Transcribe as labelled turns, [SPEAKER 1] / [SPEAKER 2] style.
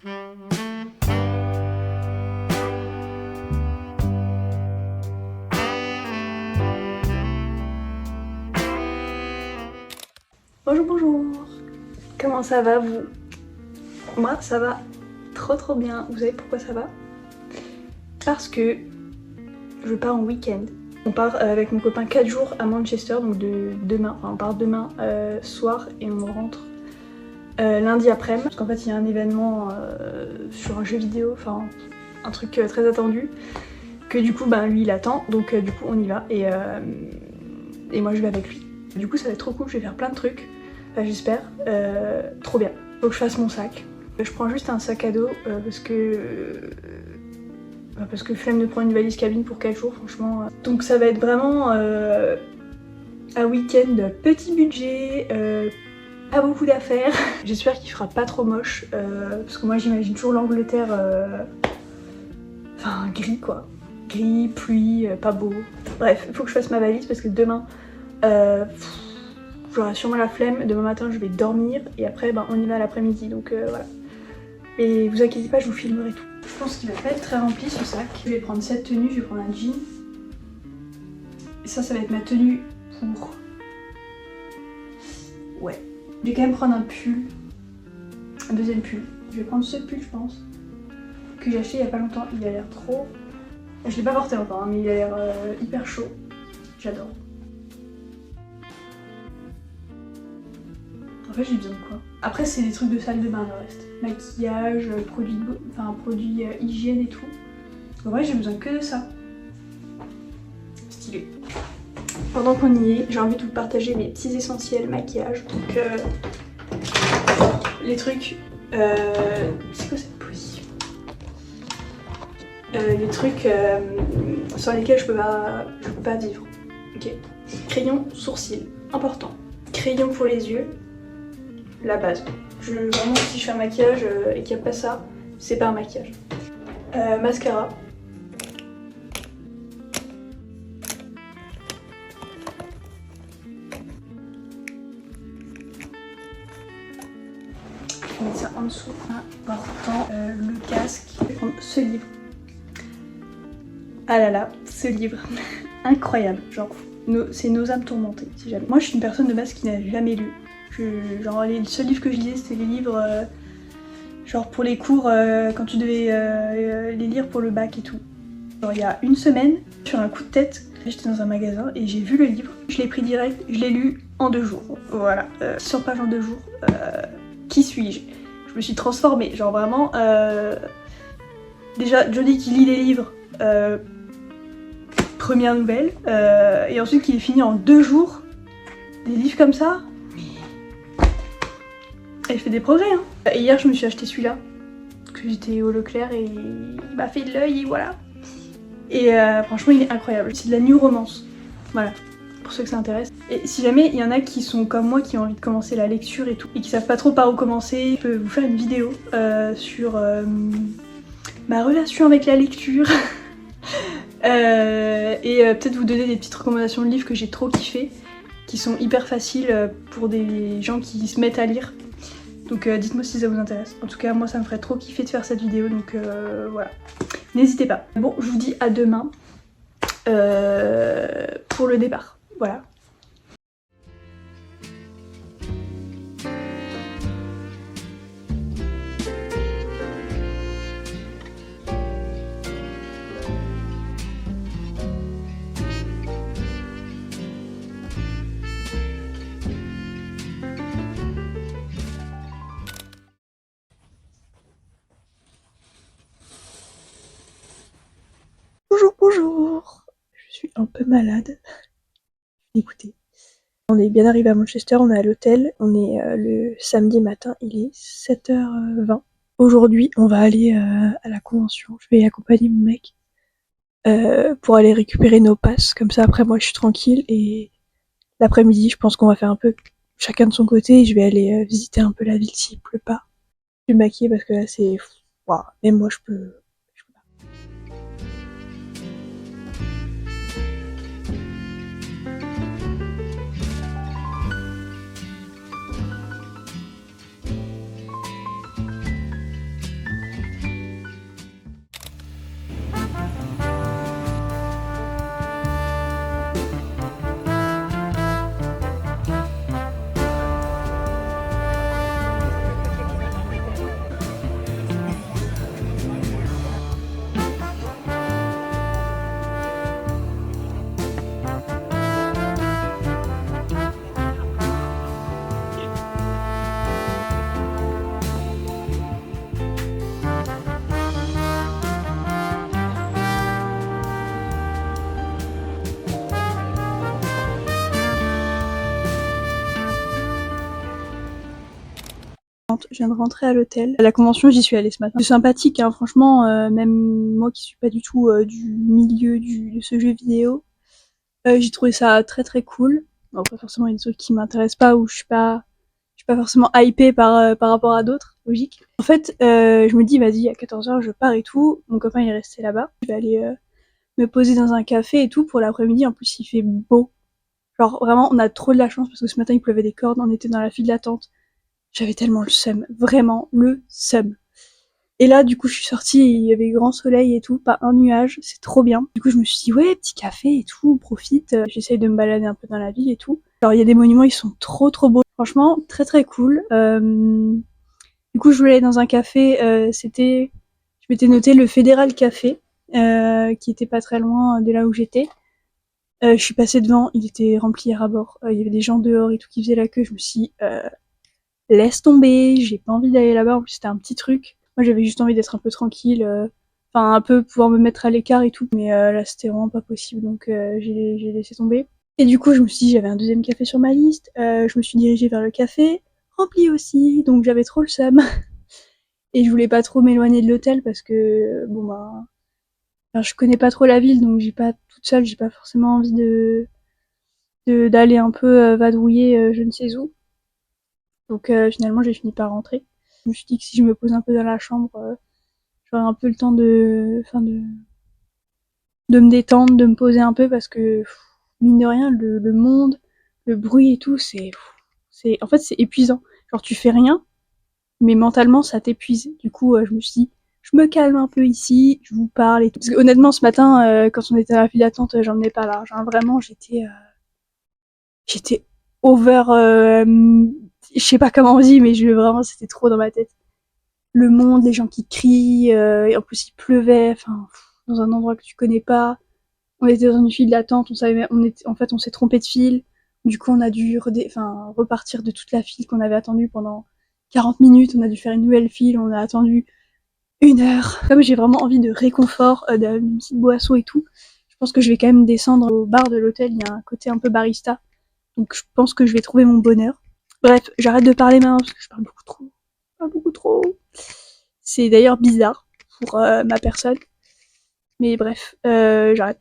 [SPEAKER 1] Bonjour, bonjour. Comment ça va vous? Moi ça va trop bien. Vous savez pourquoi ça va? Parce que je pars en week-end. On part avec mon copain 4 jours à Manchester, donc demain. Enfin, on part demain soir et on rentre lundi après-midi. Parce qu'en fait il y a un événement sur un jeu vidéo, enfin un truc très attendu. Que du coup lui il attend, donc du coup on y va et moi je vais avec lui. Du coup ça va être trop cool, je vais faire plein de trucs. Enfin, j'espère, trop bien. Faut que je fasse mon sac. Je prends juste un sac à dos parce que flemme de prendre une valise cabine pour 4 jours franchement. Donc ça va être vraiment un week-end petit budget, pas beaucoup d'affaires. J'espère qu'il fera pas trop moche parce que moi j'imagine toujours l'Angleterre enfin gris quoi. Gris, pluie, pas beau. Bref, il faut que je fasse ma valise parce que demain j'aurai sûrement la flemme, demain matin je vais dormir et après on y va l'après-midi donc voilà. Et vous inquiétez pas, je vous filmerai tout. Je pense qu'il va pas être très rempli ce sac. Je vais prendre cette tenue, je vais prendre un jean. Et ça va être ma tenue pour... Ouais. Je vais quand même prendre un pull. Un deuxième pull. Je vais prendre ce pull je pense. Que j'ai acheté il y a pas longtemps, il a l'air trop... Je l'ai pas porté encore hein, mais il a l'air hyper chaud. J'adore. En fait j'ai besoin de quoi? Après c'est des trucs de salle de bain le reste. Maquillage, produits hygiène et tout. En vrai j'ai besoin que de ça. Stylé. Pendant qu'on y est, j'ai envie de vous partager mes petits essentiels maquillage. Donc les trucs... c'est quoi cette position? Les trucs sur lesquels je peux pas vivre. Ok. Crayon sourcil, important. Crayon pour les yeux. La base. Vraiment si je fais un maquillage et qu'il n'y a pas ça, c'est pas un maquillage. Mascara. Je vais mettre ça en dessous. Important. Le casque. Je vais prendre ce livre. Ah là là, ce livre. Incroyable. Genre, c'est Nos âmes tourmentées, si jamais. Moi je suis une personne de base qui n'a jamais lu. Genre les seuls livres que je lisais c'était les livres genre pour les cours quand tu devais les lire pour le bac et tout. Genre il y a une semaine, sur un coup de tête, j'étais dans un magasin et j'ai vu le livre, je l'ai pris direct, je l'ai lu en 2 jours. Voilà, 100 pages en 2 jours. Qui suis-je? Je me suis transformée, genre vraiment... Déjà Johnny qui lit les livres, première nouvelle, et ensuite qui est fini en 2 jours. Des livres comme ça. Elle fait des progrès hein. Et hier je me suis acheté celui-là, que j'étais au Leclerc et il m'a fait de l'œil et voilà. Et franchement il est incroyable. C'est de la new romance. Voilà, pour ceux que ça intéresse. Et si jamais il y en a qui sont comme moi, qui ont envie de commencer la lecture et tout, et qui savent pas trop par où commencer, je peux vous faire une vidéo sur ma relation avec la lecture. Et peut-être vous donner des petites recommandations de livres que j'ai trop kiffé, qui sont hyper faciles pour des gens qui se mettent à lire. Donc dites-moi si ça vous intéresse. En tout cas moi ça me ferait trop kiffer de faire cette vidéo donc voilà. N'hésitez pas. Bon je vous dis à demain pour le départ. Voilà. Bonjour, bonjour. Je suis un peu malade. Écoutez, on est bien arrivé à Manchester, on est à l'hôtel, on est le samedi matin, il est 7h20. Aujourd'hui, on va aller à la convention, je vais accompagner mon mec pour aller récupérer nos passes, comme ça après moi je suis tranquille et l'après-midi je pense qu'on va faire un peu chacun de son côté et je vais aller visiter un peu la ville s'il pleut pas. Je vais me maquiller parce que là c'est... Waouh, même moi je peux pas. Je viens de rentrer à l'hôtel. À la convention, j'y suis allée ce matin. C'est sympathique, hein, franchement, même moi qui suis pas du tout du milieu de ce jeu vidéo, j'ai trouvé ça très très cool. Bon, après forcément il y a des trucs qui m'intéressent pas ou je suis pas forcément hypée par rapport à d'autres, logique. En fait, je me dis vas-y à 14h je pars et tout. Mon copain il est resté là-bas. Je vais aller me poser dans un café et tout pour l'après-midi. En plus il fait beau. Genre vraiment on a trop de la chance parce que ce matin il pleuvait des cordes, on était dans la file d'attente. J'avais tellement le seum, vraiment le seum. Et là, du coup, je suis sortie, il y avait grand soleil et tout, pas un nuage, c'est trop bien. Du coup, je me suis dit, ouais, petit café et tout, on profite. J'essaye de me balader un peu dans la ville et tout. Alors, il y a des monuments, ils sont trop trop beaux. Franchement, très très cool. Du coup, je voulais aller dans un café, je m'étais noté le Fédéral Café, qui était pas très loin de là où j'étais. Je suis passée devant, il était rempli à bord. Il y avait des gens dehors et tout qui faisaient la queue. Je me suis dit, laisse tomber, j'ai pas envie d'aller là-bas. En plus, c'était un petit truc. Moi, j'avais juste envie d'être un peu tranquille, enfin, un peu pouvoir me mettre à l'écart et tout. Mais là, c'était vraiment pas possible, donc j'ai laissé tomber. Et du coup, je me suis dit, j'avais un deuxième café sur ma liste. Je me suis dirigée vers le café, rempli aussi, donc j'avais trop le seum. Et je voulais pas trop m'éloigner de l'hôtel parce que, bon, bah, enfin, je connais pas trop la ville, donc j'ai pas toute seule, j'ai pas forcément envie d'aller un peu vadrouiller je ne sais où. Donc finalement, j'ai fini par rentrer. Je me suis dit que si je me pose un peu dans la chambre, j'aurai un peu le temps de me détendre, de me poser un peu parce que mine de rien, le monde, le bruit et tout, en fait c'est épuisant. Genre tu fais rien, mais mentalement ça t'épuise. Du coup, je me suis dit, je me calme un peu ici, je vous parle et tout. Parce que honnêtement, ce matin, quand on était à la file d'attente, j'en ai pas large. Hein. Vraiment, j'étais over. Je sais pas comment on dit, mais vraiment, c'était trop dans ma tête. Le monde, les gens qui crient, et en plus il pleuvait, enfin, dans un endroit que tu connais pas. On était dans une file d'attente, en fait, on s'est trompé de file. Du coup, on a dû repartir de toute la file qu'on avait attendue pendant 40 minutes. On a dû faire une nouvelle file, on a attendu 1 heure. Comme j'ai vraiment envie de réconfort, d'une petite boisson et tout, je pense que je vais quand même descendre au bar de l'hôtel. Il y a un côté un peu barista. Donc je pense que je vais trouver mon bonheur. Bref, j'arrête de parler maintenant parce que je parle beaucoup trop. Je parle beaucoup trop. C'est d'ailleurs bizarre pour ma personne. Mais bref, j'arrête.